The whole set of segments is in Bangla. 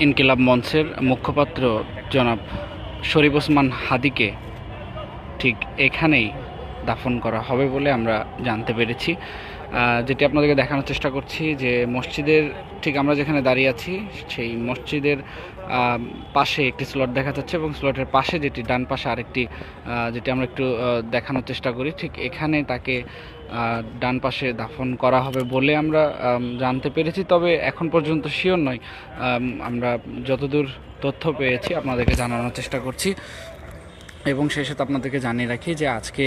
ইনকিলাব মঞ্চের মুখপাত্র জনাব শরীফ ওসমান হাদিকে ঠিক এখানেই দাফন করা হবে বলে আমরা জানতে পেরেছি। যেটি আপনাদেরকে দেখানোর চেষ্টা করছি যে মসজিদের ঠিক আমরা যেখানে দাঁড়িয়ে আছি সেই মসজিদের পাশে একটি স্লট দেখা যাচ্ছে এবং স্লটের পাশে যেটি ডান পাশে আরেকটি যেটি আমরা একটু দেখানোর চেষ্টা করি, ঠিক এখানে তাকে ডান পাশে দাফন করা হবে বলে আমরা জানতে পেরেছি। তবে এখন পর্যন্ত শিওর নয়, আমরা যতদূর তথ্য পেয়েছি আপনাদেরকে জানানোর চেষ্টা করছি। এবং সেই সাথে আপনাদেরকে জানিয়ে রাখি যে আজকে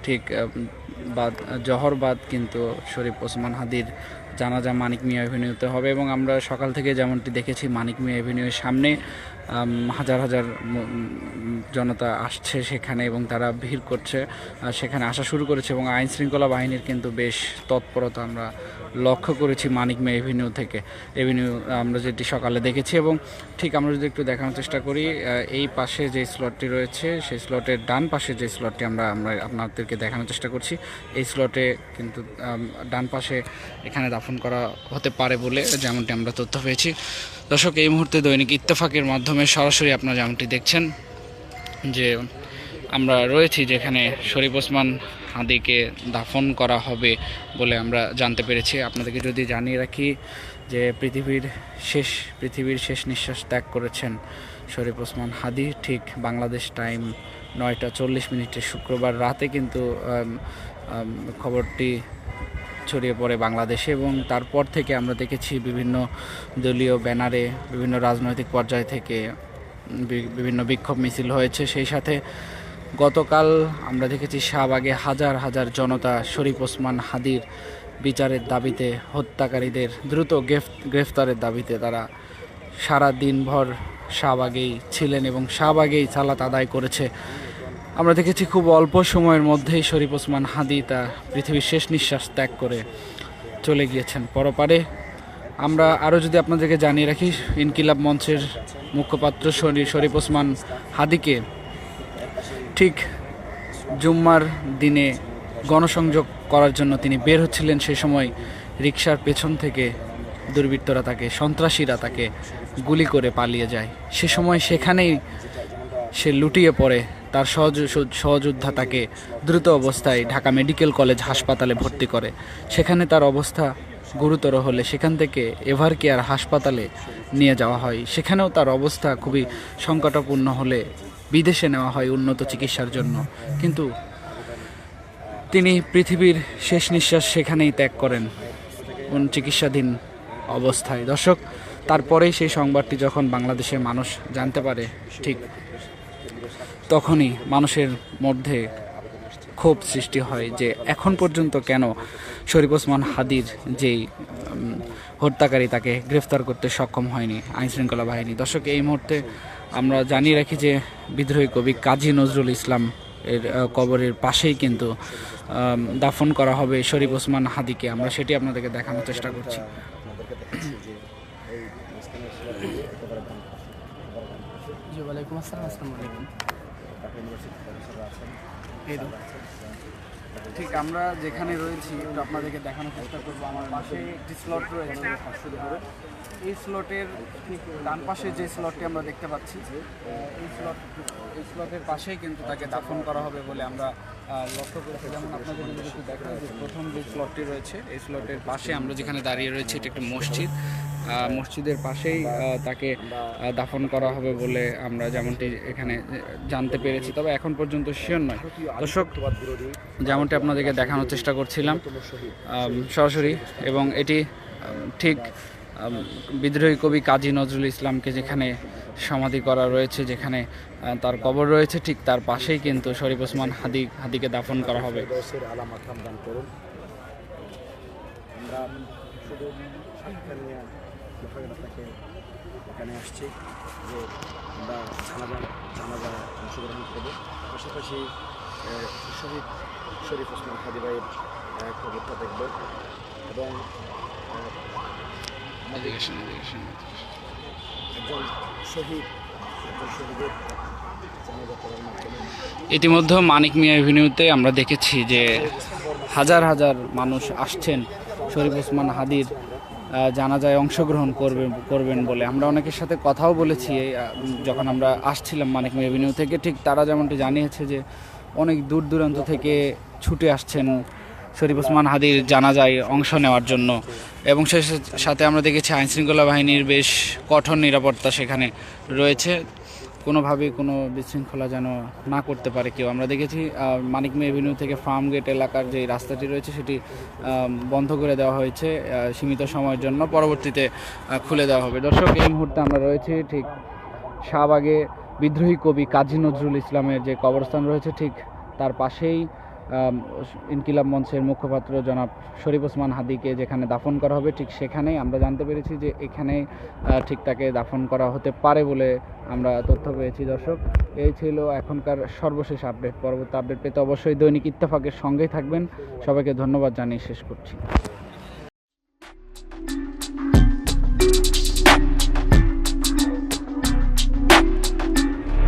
ঠিক জহর বাদ কিন্তু শরীফ ওসমান হাদির জানাজা মানিক মিয়া এভিনিউতে হবে এবং আমরা সকাল থেকে যেমনটি দেখেছি মানিক মিয়া এভিনিউয়ের সামনে হাজার হাজার জনতা আসছে সেখানে এবং তারা ভিড় করছে, সেখানে আসা শুরু করেছে এবং আইন শৃঙ্খলা বাহিনীর কিন্তু বেশ তৎপরতা আমরা লক্ষ্য করেছি মানিক মিয়া এভিনিউ আমরা যেটি সকালে দেখেছি। এবং ঠিক আমরা যদি একটু দেখানোর চেষ্টা করি, এই পাশে যে স্লটটি রয়েছে সেই স্লটের ডান পাশে যে স্লটটি আমরা আপনাদেরকে দেখানোর চেষ্টা করছি, এই স্লটে কিন্তু ডান পাশে এখানে দাফন করা হতে পারে বলে যেমনটি আমরা তথ্য পেয়েছি। দর্শক, এই মুহূর্তে দৈনিক ইত্তেফাকের মাধ্যমে সরাসরি আপনারা যেমনটি দেখছেন যে আমরা রয়েছি যেখানে শরীফ ওসমান হাদিকে দাফন করা হবে বলে আমরা জানতে পেরেছি। আপনাদেরকে যদি জানিয়ে রাখি যে পৃথিবীর শেষ নিঃশ্বাস ত্যাগ করেছেন শরীফ ওসমান হাদি ঠিক বাংলাদেশ টাইম 9টা 40 শুক্রবার রাতে কিন্তু খবরটি ছড়িয়ে পড়ে বাংলাদেশে এবং তারপর থেকে আমরা দেখেছি বিভিন্ন দলীয় ব্যানারে বিভিন্ন রাজনৈতিক পর্যায় থেকে বিভিন্ন বিক্ষোভ মিছিল হয়েছে। সেই সাথে গতকাল আমরা দেখেছি শাহবাগে হাজার হাজার জনতা শরীফ ওসমান হাদির বিচারের দাবিতে, হত্যাকারীদের দ্রুত গ্রেফতারের দাবিতে তারা সারা দিনভর শাহবাগেই ছিলেন এবং শাহবাগেই সালাত আদায় করেছে। আমরা দেখেছি খুব অল্প সময়ের মধ্যেই শরীফ ওসমান হাদি তার পৃথিবীর শেষ নিঃশ্বাস ত্যাগ করে চলে গিয়েছেন পরপারে। আমরা আরও যদি আপনাদেরকে জানিয়ে রাখি, ইনকিলাব মঞ্চের মুখপাত্র শরীফ ওসমান হাদিকে ঠিক জুম্মার দিনে গণসংযোগ করার জন্য তিনি বের হচ্ছিলেন, সে সময় রিকশার পেছন থেকে দুর্বৃত্তরা সন্ত্রাসীরা তাকে গুলি করে পালিয়ে যায়। সে সময় সেখানেই সে লুটিয়ে পড়ে। তার সহযোদ্ধা তাকে দ্রুত অবস্থায় ঢাকা মেডিকেল কলেজ হাসপাতালে ভর্তি করে। সেখানে তার অবস্থা গুরুতর হলে সেখান থেকে এভারকেয়ার হাসপাতালে নিয়ে যাওয়া হয়। সেখানেও তার অবস্থা খুবই সংকটাপূর্ণ হলে বিদেশে নেওয়া হয় উন্নত চিকিৎসার জন্য, কিন্তু তিনি পৃথিবীর শেষ নিঃশ্বাস সেখানেই ত্যাগ করেন চিকিৎসাধীন অবস্থায়। দর্শক, তারপরেই সেই সংবাদটি যখন বাংলাদেশের মানুষ জানতে পারে, ঠিক তখনই মানুষের মধ্যে ক্ষোভ সৃষ্টি হয় যে এখন পর্যন্ত কেন শরীফ ওসমান হাদির যেই হত্যাকারী তাকে গ্রেফতার করতে সক্ষম হয়নি আইনশৃঙ্খলা বাহিনী। দর্শক, এই মুহূর্তে আমরা জানিয়ে রাখি যে বিদ্রোহী কবি কাজী নজরুল ইসলাম এর কবরের পাশেই কিন্তু দাফন করা হবে শরীফ ওসমান হাদিকে। আমরা সেটি আপনাদেরকে দেখানোর চেষ্টা করছি। ঠিক আমরা যেখানে রয়েছি একটু আপনাদেরকে দেখানোর চেষ্টা করবো। আমার পাশে একটি স্লট রয়েছে, এই স্লটের ঠিক ডান পাশে যে স্লটটি আমরা দেখতে পাচ্ছি, এই স্লটের পাশেই কিন্তু তাকে দাফন করা হবে বলে আমরা লক্ষ্য করেছি। যেমন আপনাদের যদি একটু দেখা যে প্রথম যে স্লটটি রয়েছে এই স্লটের পাশে আমরা যেখানে দাঁড়িয়ে রয়েছি এটা একটি মসজিদের পাশেই তাকে দাফন করা হবে বলে আমরা যেমনটি এখানে জানতে পেরেছি। তবে এখন পর্যন্ত শিওর নয়। দর্শক, যেমনটি আপনাদেরকে দেখানোর চেষ্টা করছিলাম সরাসরি, এবং এটি ঠিক বিদ্রোহী কবি কাজী নজরুল ইসলামকে যেখানে সমাধি করা রয়েছে, যেখানে তার কবর রয়েছে, ঠিক তার পাশেই কিন্তু শরীফ ওসমান হাদিকে দাফন করা হবে। এখানে আসছি যে আমরা জানাজা অংশগ্রহণ করব, পাশাপাশি শহীদ শরীফ ওসমান হাদি ভাইয়ের খবরটা দেখব এবং একজন শহীদের জানাজা করার মাধ্যমে ইতিমধ্যে মানিক মিয়া এভিনিউতে আমরা দেখেছি যে হাজার হাজার মানুষ আসছেন শরীফ ওসমান হাদির জানাজায় অংশগ্রহণ করবেন বলে আমরা অনেকের সাথে কথাও বলেছি যখন আমরা আসছিলাম মানিক মিয়া এভিনিউ থেকে, ঠিক তারা যেমনটি জানিয়েছে যে অনেক দূর দূরান্ত থেকে ছুটে আসছেন শরীফ ওসমান হাদির জানাজায় অংশ নেওয়ার জন্য। এবং সেই সাথে আমরা দেখেছি আইনশৃঙ্খলা বাহিনীর বেশ কঠোর নিরাপত্তা সেখানে রয়েছে, কোনোভাবেই কোনো বিশৃঙ্খলা যেন না করতে পারে কেউ। আমরা দেখেছি মানিক মিয়া এভিনিউ থেকে ফার্ম গেট এলাকার যে রাস্তাটি রয়েছে সেটি বন্ধ করে দেওয়া হয়েছে সীমিত সময়ের জন্য, পরবর্তীতে খুলে দেওয়া হবে। দর্শক, এই মুহূর্তে আমরা রয়েছি ঠিক শাহবাগে বিদ্রোহী কবি কাজী নজরুল ইসলামের যে কবরস্থান রয়েছে ঠিক তার পাশেই ইনকিলাব মঞ্চের মুখপাত্র জনাব শরীফ ওসমান হাদিকে যেখানে দাফন করা হবে ঠিক সেখানেই আমরা জানতে পেরেছি যে এখানে ঠিক তাকে দাফন করা হতে পারে বলে আমরা তথ্য পেয়েছি। দর্শক, এই ছিল এখনকার সর্বশেষ আপডেট। পরবর্তী আপডেট পেতে অবশ্যই দৈনিক ইত্তেফাকের সঙ্গেই থাকবেন। সবাইকে ধন্যবাদ জানিয়ে শেষ করছি।